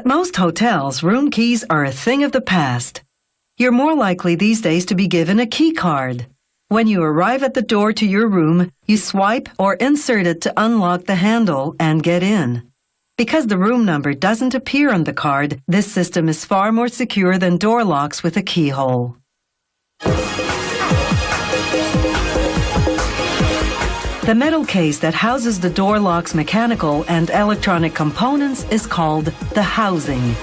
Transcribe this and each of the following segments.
At most hotels, room keys are a thing of the past. You're more likely these days to be given a key card. When you arrive at the door to your room, you swipe or insert it to unlock the handle and get in. Because the room number doesn't appear on the card, this system is far more secure than door locks with a keyhole. The metal case that houses the door lock's mechanical and electronic components is called the housing.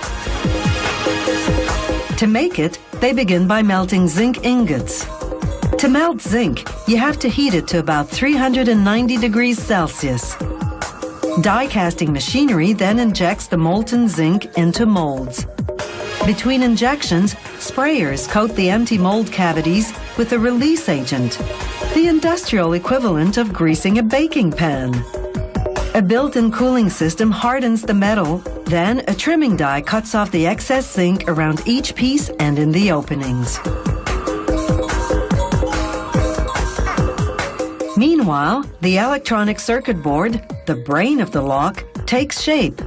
To make it, they begin by melting zinc ingots. To melt zinc, you have to heat it to about 390 degrees Celsius. Die casting machinery then injects the molten zinc into molds. Between injections, sprayers coat the empty mold cavities with a release agent, the industrial equivalent of greasing a baking pan. A built-in cooling system hardens the metal, then a trimming die cuts off the excess zinc around each piece and in the openings. Meanwhile, the electronic circuit board, the brain of the lock, takes shape.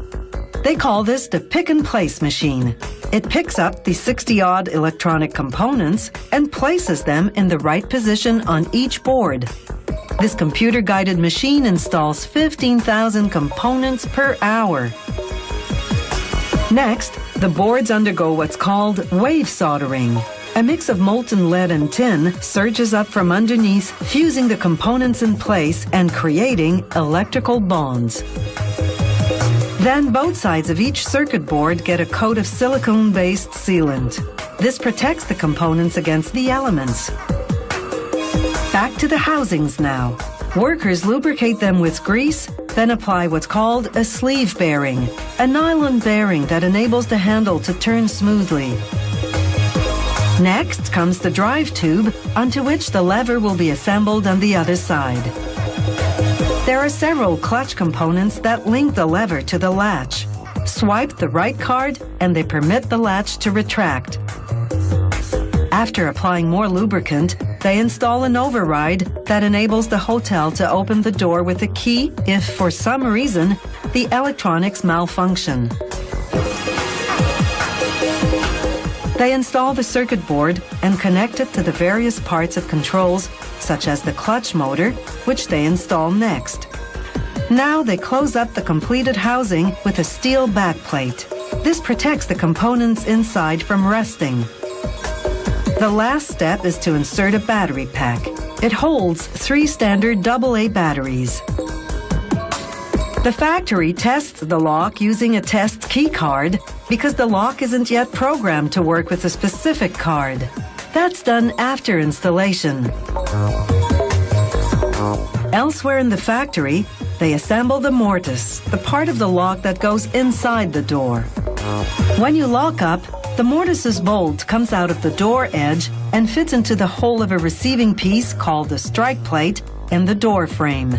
They call this the pick-and-place machine. It picks up the 60-odd electronic components and places them in the right position on each board. This computer-guided machine installs 15,000 components per hour. Next, the boards undergo what's called wave soldering. A mix of molten lead and tin surges up from underneath, fusing the components in place and creating electrical bonds. Then both sides of each circuit board get a coat of silicone-based sealant. This protects the components against the elements. Back to the housings now. Workers lubricate them with grease, then apply what's called a sleeve bearing, a nylon bearing that enables the handle to turn smoothly. Next comes the drive tube, onto which the lever will be assembled on the other side. There are several clutch components that link the lever to the latch. Swipe the right card and they permit the latch to retract. After applying more lubricant, they install an override that enables the hotel to open the door with a key if, for some reason, the electronics malfunction. They install the circuit board and connect it to the various parts of controls, such as the clutch motor, which they install next. Now they close up the completed housing with a steel backplate. This protects the components inside from rusting. The last step is to insert a battery pack. It holds 3 standard AA batteries. The factory tests the lock using a test key card because the lock isn't yet programmed to work with a specific card. That's done after installation. Elsewhere in the factory, they assemble the mortise, the part of the lock that goes inside the door. When you lock up, the mortise's bolt comes out of the door edge and fits into the hole of a receiving piece called the strike plate in the door frame.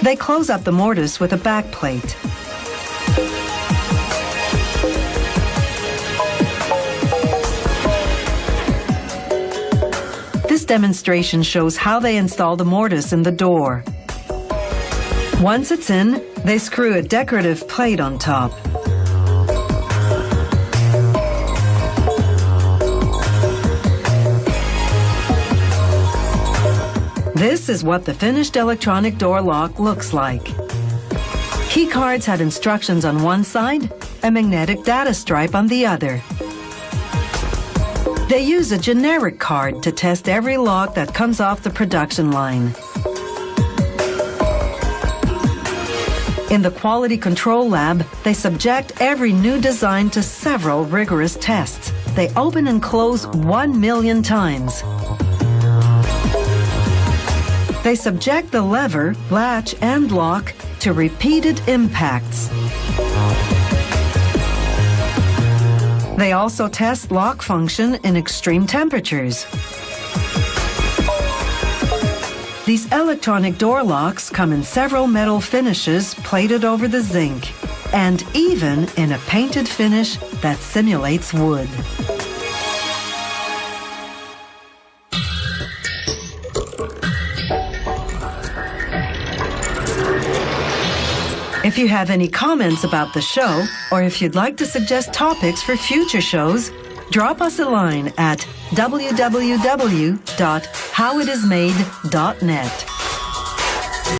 They close up the mortise with a back plate. This demonstration shows how they install the mortise in the door. Once it's in, they screw a decorative plate on top. This is what the finished electronic door lock looks like. Key cards have instructions on one side, a magnetic data stripe on the other. They use a generic card to test every lock that comes off the production line. In the quality control lab, they subject every new design to several rigorous tests. They open and close 1 million times. They subject the lever, latch, and lock to repeated impacts. They also test lock function in extreme temperatures. These electronic door locks come in several metal finishes plated over the zinc, and even in a painted finish that simulates wood. If you have any comments about the show, or if you'd like to suggest topics for future shows, drop us a line at www.howitismade.net.